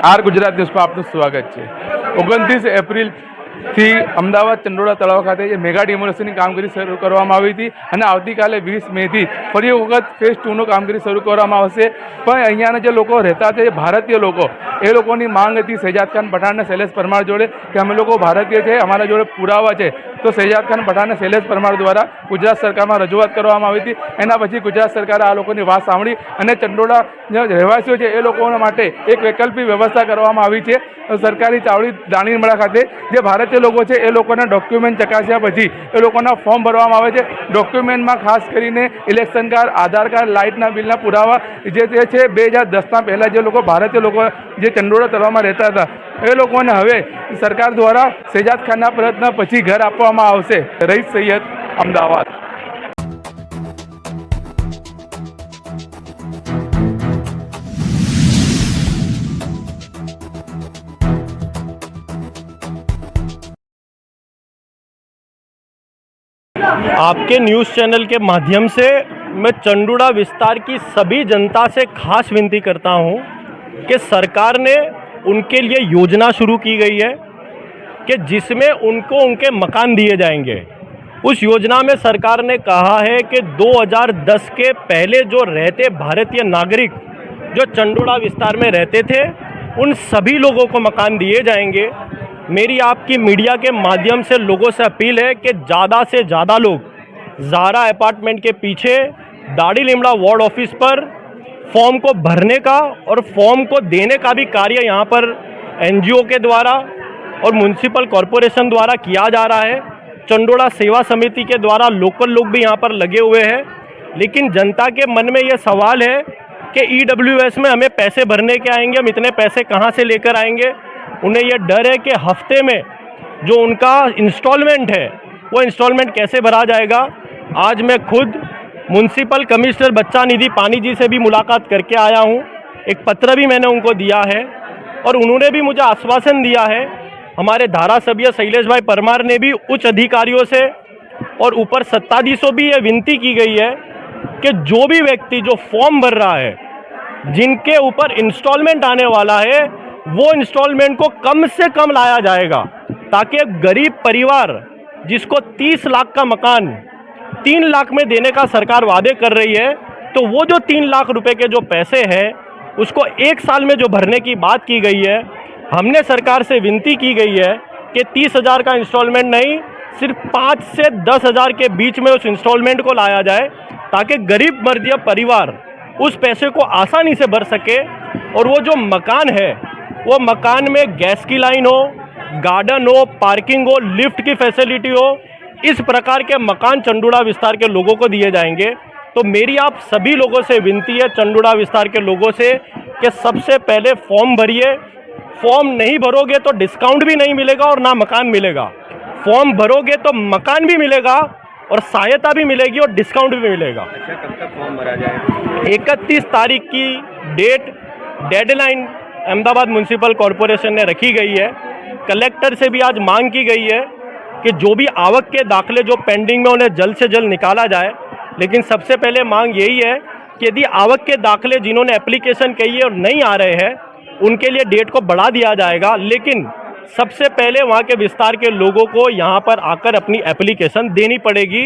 R Gujarat ન્યૂઝમાં આપનું સ્વાગત છે। 29 એપ્રિલથી અમદાવાદ ચંડોળા તળાવ ખાતે જે મેગા ડિમોલિશનની કામગીરી શરૂ કરવામાં આવી હતી અને આવતીકાલે 20 મેથી ફરી વખત ફેઝ 2નો કામગીરી શરૂ કરવામાં આવશે। પણ અહીંયાના જે લોકો રહેતા છે, ભારતીય લોકો, એ લોકોની માંગ હતી શહેજાદ ખાન પઠાણ અને શૈલેષ પરમાર જોડે કે અમે લોકો ભારતીય છે, અમારા જોડે પુરાવા છે। તો શહેજાદ ખાન પઠાણ અને શૈલેષ પરમાર દ્વારા ગુજરાત સરકારમાં રજૂઆત કરવામાં આવી હતી। એના પછી ગુજરાત સરકારે આ લોકોની વાત સાંભળી અને ચંડોળા જે રહેવાસીઓ છે એ લોકોના માટે એક વૈકલ્પિક વ્યવસ્થા કરવામાં આવી છે। સરકારી ચાવડી દાણીમડા ખાતે જે ભારતીય લોકો છે એ લોકોના ડોક્યુમેન્ટ ચકાસ્યા પછી એ લોકોના ફોર્મ ભરવામાં આવે છે। ડોક્યુમેન્ટમાં ખાસ કરીને ઇલેક્શન કાર્ડ, આધાર કાર્ડ, લાઇટના બિલના પુરાવા જે તે છે 2010ના પહેલાં જે લોકો ભારતીય લોકો જે ચંડોળા તળાવમાં રહેતા હતા એ લોકોને હવે સરકાર દ્વારા શહેજાદ ખાનના પ્રયત્ન પછી ઘર આપવામાં આવશે। રઈસ સૈયદ, અમદાવાદ। आपके न्यूज़ चैनल के माध्यम से मैं चंडोड़ा विस्तार की सभी जनता से खास विनती करता हूं कि सरकार ने उनके लिए योजना शुरू की गई है कि जिसमें उनको उनके मकान दिए जाएंगे। उस योजना में सरकार ने कहा है कि 2010 के पहले जो रहते भारतीय नागरिक जो चंडोड़ा विस्तार में रहते थे उन सभी लोगों को मकान दिए जाएंगे। मेरी आपकी मीडिया के माध्यम से लोगों से अपील है कि ज़्यादा से ज़्यादा लोग ज़ारा अपार्टमेंट के पीछे दाढ़ी लिमड़ा वार्ड ऑफिस पर फॉर्म को भरने का और फॉर्म को देने का भी कार्य यहाँ पर एनजीओ के द्वारा और म्यूनसिपल कॉरपोरेशन द्वारा किया जा रहा है। चंडोड़ा सेवा समिति के द्वारा लोकल लोग भी यहाँ पर लगे हुए हैं। लेकिन जनता के मन में ये सवाल है कि ईडब्ल्यूएस में हमें पैसे भरने के आएंगे, हम इतने पैसे कहाँ से लेकर आएंगे। उन्हें यह डर है कि हफ्ते में जो उनका इंस्टॉलमेंट है वो इंस्टॉलमेंट कैसे भरा जाएगा। आज मैं खुद म्यूनसिपल कमिश्नर बच्चा निधि पानी जी से भी मुलाकात करके आया हूँ। एक पत्र भी मैंने उनको दिया है और उन्होंने भी मुझे आश्वासन दिया है। हमारे धारासभ्य शैलेश भाई परमार ने भी उच्च अधिकारियों से और ऊपर सत्ताधीशों भी ये विनती की गई है कि जो भी व्यक्ति जो फॉर्म भर रहा है, जिनके ऊपर इंस्टॉलमेंट आने वाला है, वो इंस्टॉलमेंट को कम से कम लाया जाएगा ताकि एक गरीब परिवार जिसको 30 लाख का मकान 3 लाख में देने का सरकार वादे कर रही है, तो वो जो 3 लाख रुपए के जो पैसे हैं उसको 1 साल में जो भरने की बात की गई है। हमने सरकार से विनती की गई है कि 30,000 का इंस्टॉलमेंट नहीं, सिर्फ 5 से 10,000 के बीच में उस इंस्टॉलमेंट को लाया जाए ताकि गरीब मध्यम परिवार उस पैसे को आसानी से भर सके। और वो जो मकान है वो मकान में गैस की लाइन हो, गार्डन हो, पार्किंग हो, लिफ्ट की फैसिलिटी हो, इस प्रकार के मकान चंडोड़ा विस्तार के लोगों को दिए जाएंगे। तो मेरी आप सभी लोगों से विनती है, चंडोड़ा विस्तार के लोगों से, कि सबसे पहले फॉर्म भरिए। फॉर्म नहीं भरोगे तो डिस्काउंट भी नहीं मिलेगा और ना मकान मिलेगा। फॉर्म भरोगे तो मकान भी मिलेगा और सहायता भी मिलेगी और डिस्काउंट भी मिलेगा। अच्छा, कब तक फॉर्म भरा जाएगा? 31 तारीख की डेडलाइन अहमदाबाद म्यूनसिपल कॉरपोरेशन ने रखी गई है। कलेक्टर से भी आज मांग की गई है कि जो भी आवक के दाखिले जो पेंडिंग में उन्हें जल्द से जल्द निकाला जाए। लेकिन सबसे पहले मांग यही है कि यदि आवक के दाखिले जिन्होंने एप्लीकेशन की है और नहीं आ रहे हैं उनके लिए डेट को बढ़ा दिया जाएगा। लेकिन सबसे पहले वहाँ के विस्तार के लोगों को यहाँ पर आकर अपनी एप्लीकेशन देनी पड़ेगी।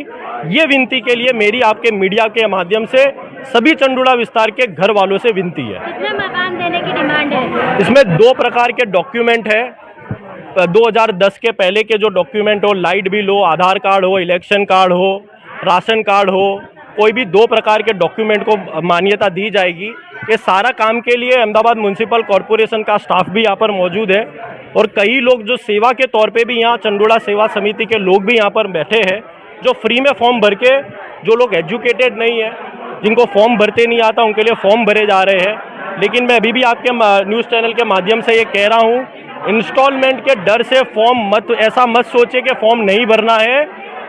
ये विनती के लिए मेरी आपके मीडिया के माध्यम से सभी चंडोड़ा विस्तार के घर वालों से विनती है। कितने मकान देने की डिमांड है? इसमें 2 प्रकार के डॉक्यूमेंट है। 2010 के पहले के जो डॉक्यूमेंट हो, लाइट बिल हो, आधार कार्ड हो, इलेक्शन कार्ड हो, राशन कार्ड हो, कोई भी 2 प्रकार के डॉक्यूमेंट को मान्यता दी जाएगी। ये सारा काम के लिए अहमदाबाद म्यूनसिपल कॉरपोरेशन का स्टाफ भी यहाँ पर मौजूद है और कई लोग जो सेवा के तौर पे भी यहाँ चंडोड़ा सेवा समिति के लोग भी यहाँ पर बैठे हैं, जो फ्री में फॉर्म भर के, जो लोग एजुकेटेड नहीं है, जिनको फॉर्म भरते नहीं आता, उनके लिए फॉर्म भरे जा रहे हैं। लेकिन मैं अभी भी आपके न्यूज़ चैनल के माध्यम से ये कह रहा हूँ, इंस्टॉलमेंट के डर से फॉर्म ऐसा मत सोचे कि फॉर्म नहीं भरना है।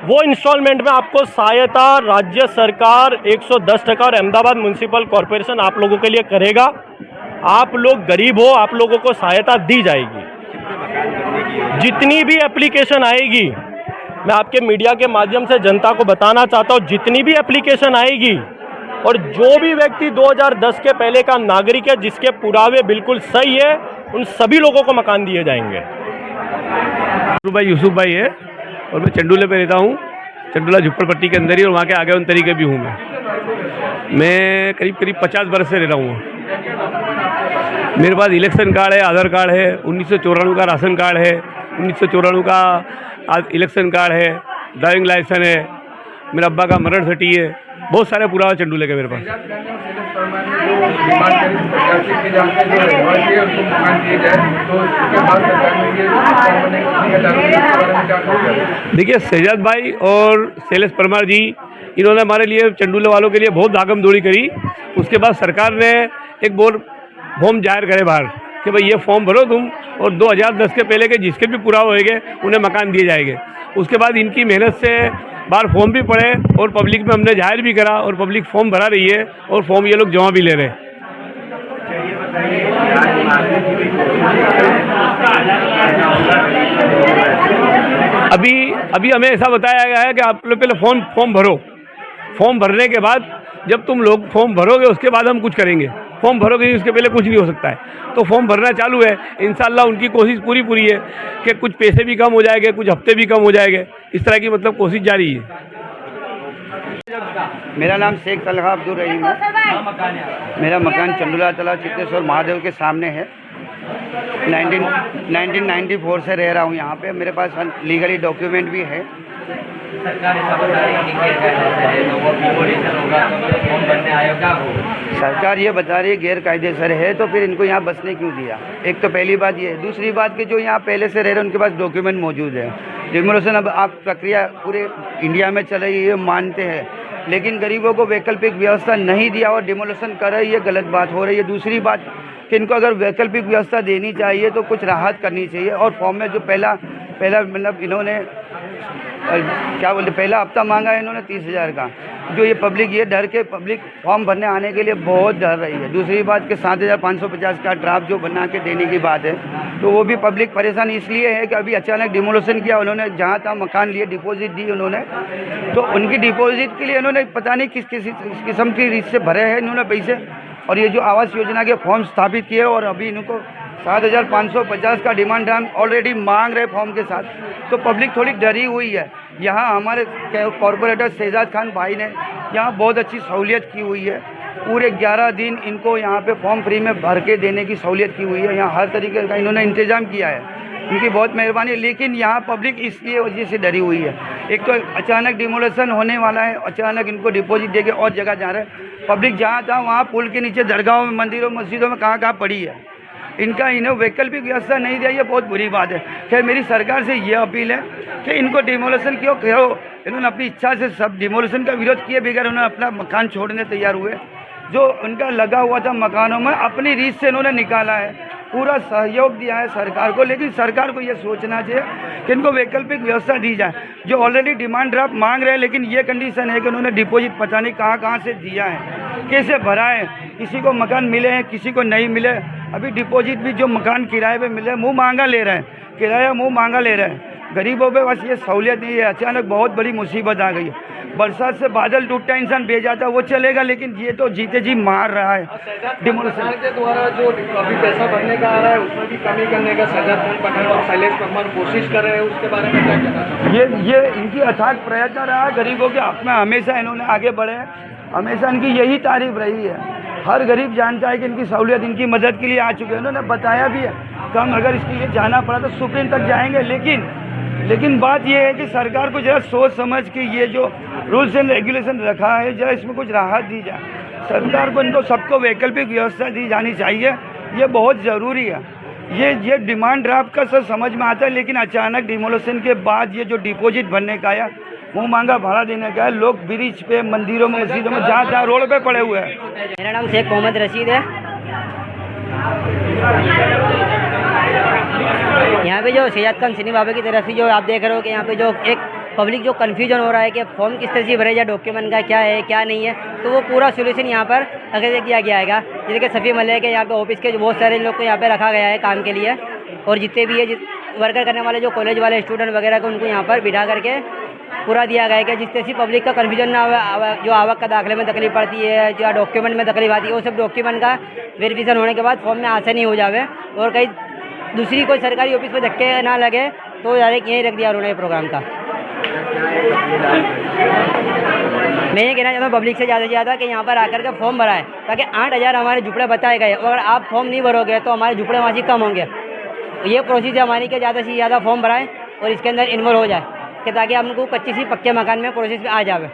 वो इंस्टॉलमेंट में आपको सहायता राज्य सरकार 110% और अहमदाबाद म्यूनसिपल कॉरपोरेशन आप लोगों के लिए करेगा। आप लोग गरीब हो, आप लोगों को सहायता दी जाएगी। जितनी भी एप्लीकेशन आएगी, मैं आपके मीडिया के माध्यम से जनता को बताना चाहता हूँ, जितनी भी एप्लीकेशन आएगी और जो भी व्यक्ति 2010 के पहले का नागरिक है जिसके पुरावे बिल्कुल सही है उन सभी लोगों को मकान दिए जाएंगे। भाई यूसुफ भाई है और मैं चंडूले पे रहता हूँ। चंडूला झुप्पड़पट्टी के अंदर ही और वहाँ के आगे उन तरीके भी हूँ। मैं करीब 50 बरस से रह रहा हूँ। मेरे पास इलेक्शन कार्ड है, आधार कार्ड है, 1994 का राशन कार्ड है, 1994 का इलेक्शन कार्ड है, ड्राइविंग लाइसेंस है, मेरा अब्बा का मरण सर्टी है, बहुत सारे पुरावा चंडूले के मेरे पास। देखिए शहजाद भाई और शैलेश परमार जी, इन्होंने हमारे लिए चंडूले वालों के लिए बहुत भागम दौड़ी करी। उसके बाद सरकार ने एक बोर्ड फॉर्म जाहिर करे बाहर कि भाई ये फॉर्म भरो तुम, और 2010 के पहले के जिसके भी पुरावा होएंगे उन्हें मकान दिए जाएंगे। उसके बाद इनकी मेहनत से बाहर फॉर्म भी पड़े और पब्लिक में हमने जाहिर भी करा और पब्लिक फॉर्म भरा रही है और फॉर्म ये लोग जमा भी ले रहे हैं। अभी हमें ऐसा बताया गया है कि आप लोग पहले फॉर्म भरो, फॉर्म भरने के बाद जब तुम लोग फॉर्म भरोगे उसके बाद हम कुछ करेंगे। फॉर्म भरोगे उसके पहले कुछ नहीं हो सकता है। तो फॉर्म भरना चालू है, इंशाल्लाह उनकी कोशिश पूरी है कि कुछ पैसे भी कम हो जाएंगे, कुछ हफ्ते भी कम हो जाएंगे, इस तरह की मतलब कोशिश जारी है। मेरा नाम शेख तलहा अब्दुल रहीम है। मेरा मकान चंडूला तालाब चित्तेश्वर महादेव के सामने है। 1994 से रह रहा हूँ यहाँ पे। मेरे पास लीगली डॉक्यूमेंट भी है। सरकार ये बता रही है गैर कायदेसर है, तो फिर इनको यहाँ बसने क्यों दिया? एक तो पहली बात ये है। दूसरी बात कि जो यहाँ पहले से रह रहे हैं उनके पास डॉक्यूमेंट मौजूद है। डिमोलिशन अब आप प्रक्रिया पूरे इंडिया में चल रही है, ये मानते हैं, लेकिन गरीबों को वैकल्पिक व्यवस्था नहीं दिया और डिमोलिशन कर रही है, ये गलत बात हो रही है। दूसरी बात कि इनको अगर वैकल्पिक व्यवस्था देनी चाहिए तो कुछ राहत करनी चाहिए। और फॉर्म में जो पहला मतलब इन्होंने क्या बोलते पहला हफ्ता मांगा है इन्होंने 30,000 का, जो ये पब्लिक ये डर के पब्लिक फॉर्म भरने आने के लिए बहुत डर रही है। दूसरी बात कि 7,550 का ड्राफ्ट जो बना के देने की बात है, तो वो भी पब्लिक परेशान इसलिए है कि अभी अचानक डिमोलिशन किया उन्होंने, जहाँ तहाँ मकान लिए, डिपॉजिट दी उन्होंने, तो उनकी डिपॉजिट के लिए इन्होंने पता नहीं किस किस्म की रीत से भरे हैं इन्होंने पैसे, और ये जो आवास योजना के फॉर्म स्थापित किए और अभी इनको 7,550 का डिमांड ड्राफ्ट ऑलरेडी मांग रहे फॉर्म के साथ, तो पब्लिक थोड़ी डरी हुई है। यहाँ हमारे कॉरपोरेटर शहजाद खान भाई ने यहाँ बहुत अच्छी सहूलियत की हुई है। पूरे 11 दिन इनको यहाँ पे फॉर्म फ्री में भर के देने की सहूलियत की हुई है। यहाँ हर तरीके का इन्होंने इंतज़ाम किया है, उनकी बहुत मेहरबानी। लेकिन यहाँ पब्लिक इसलिए वजह से डरी हुई है, एक तो अचानक डिमोलिशन होने वाला है, अचानक इनको डिपॉजिट देके और जगह जा रहे हैं। पब्लिक जहाँ था वहाँ पुल के नीचे दरगाहों में, मंदिरों, मस्जिदों में कहाँ पड़ी है। इनका इन्हें वैकल्पिक व्यवस्था नहीं दिया, ये बहुत बुरी बात है। खैर मेरी सरकार से ये अपील है कि इनको डिमोलिशन क्यों करो। इन्होंने अपनी इच्छा से सब डिमोलिशन का विरोध किए बगैर उन्होंने अपना मकान छोड़ने तैयार हुए। जो उनका लगा हुआ था मकानों में अपनी रीत से इन्होंने निकाला है, पूरा सहयोग दिया है सरकार को। लेकिन सरकार को ये सोचना चाहिए कि इनको वैकल्पिक व्यवस्था दी जाए। जो ऑलरेडी डिमांड ड्राफ्ट मांग रहे हैं, लेकिन ये कंडीशन है कि उन्होंने डिपॉजिट पता नहीं कहाँ से दिया है, कैसे भरा है, किसी को मकान मिले हैं, किसी को नहीं मिले। अभी डिपॉजिट भी जो मकान किराए पे मिले मुँह मांगा ले रहे हैं, किराया मुँह मांगा ले रहे हैं। गरीबों पे बस ये सहूलियत नहीं है। अचानक बहुत बड़ी मुसीबत आ गई है। बरसात से बादल टूटता है, इंसान बह जाता है, वो चलेगा, लेकिन ये तो जीते जी मार रहा है। डिमोलिशन के द्वारा जो अभी पैसा भरने का आ रहा है उसमें भी कमी करने का शहजाद खान पठान और शैलेश परमार कोशिश कर रहे हैं, उसके बारे में क्या कहना? ये इनकी अथाक प्रयत्न रहा गरीबों के हक में, हमेशा इन्होंने आगे बढ़े हैं, हमेशा इनकी यही तारीफ रही है। हर गरीब जानता है कि इनकी सहूलियत, इनकी मदद के लिए आ चुके हैं। उन्होंने बताया भी है कि हम अगर इसके लिए जाना पड़ा तो सुप्रीम तक जाएंगे। लेकिन बात यह है कि सरकार को जरा सोच समझ के ये जो रूल्स एंड रेगुलेशन रखा है, जरा इसमें कुछ राहत दी जाए। सरकार को इनको सबको वैकल्पिक व्यवस्था दी जानी चाहिए, ये बहुत ज़रूरी है। ये डिमांड ड्राफ्ट का सब समझ में आता है, लेकिन अचानक डिमोलिशन के बाद ये जो डिपॉजिट भरने का है, मुँह मांगा भाड़ा देने का है, लोग ब्रिज पे, मंदिरों में, मस्जिदों में, जहाँ रोड पे पड़े हुए हैं। मेरा नाम शेख मोहम्मद रशीद है। यहाँ पे जो शहजाद खान सिनी बाबा की तरफ से जो आप देख रहे हो कि यहाँ पे जो एक पब्लिक जो कन्फ्यूजन हो रहा है कि फॉर्म किस तरह से भरे जाए, डॉक्यूमेंट का क्या है क्या नहीं है, तो वो पूरा सोल्यूशन यहाँ पर अगर से किया गया है। जैसे कि सफ़ी मल्ले के यहाँ पे ऑफिस के जो बहुत सारे लोग को यहाँ पे रखा गया है काम के लिए, और जितने भी है वर्कर करने वाले जो कॉलेज वाले स्टूडेंट वगैरह को उनको यहाँ पर बिठा करके पूरा दिया गया है कि जिससे पब्लिक का कन्फ्यूजन ना जो आवक का दाखिले में तकलीफ पड़ती है, जो डॉक्यूमेंट में तकलीफ आती है, वो सब डॉक्यूमेंट का वेरिफिकेशन होने के बाद फॉर्म में आसानी हो जावे और कहीं दूसरी कोई सरकारी ऑफिस में धक्के ना लगे, तो डायरेक्ट यहीं रख दिया उन्होंने प्रोग्राम का। मैं ये कहना चाहता हूँ पब्लिक से ज़्यादा से ज़्यादा कि यहाँ पर आकर के फॉर्म भराएं, ताकि 8,000 हमारे झुपड़े बताए गए, अगर आप फॉर्म नहीं भरोगे तो हमारे झुपड़े मासी कम होंगे। तो ये प्रोसेस है हमारी कि ज़्यादा से ज़्यादा फॉर्म भराएं और इसके अंदर इन्वॉल्व हो जाए, कि ताकि हमको कच्ची सी पक्के मकान में प्रोसेस में आ जाए।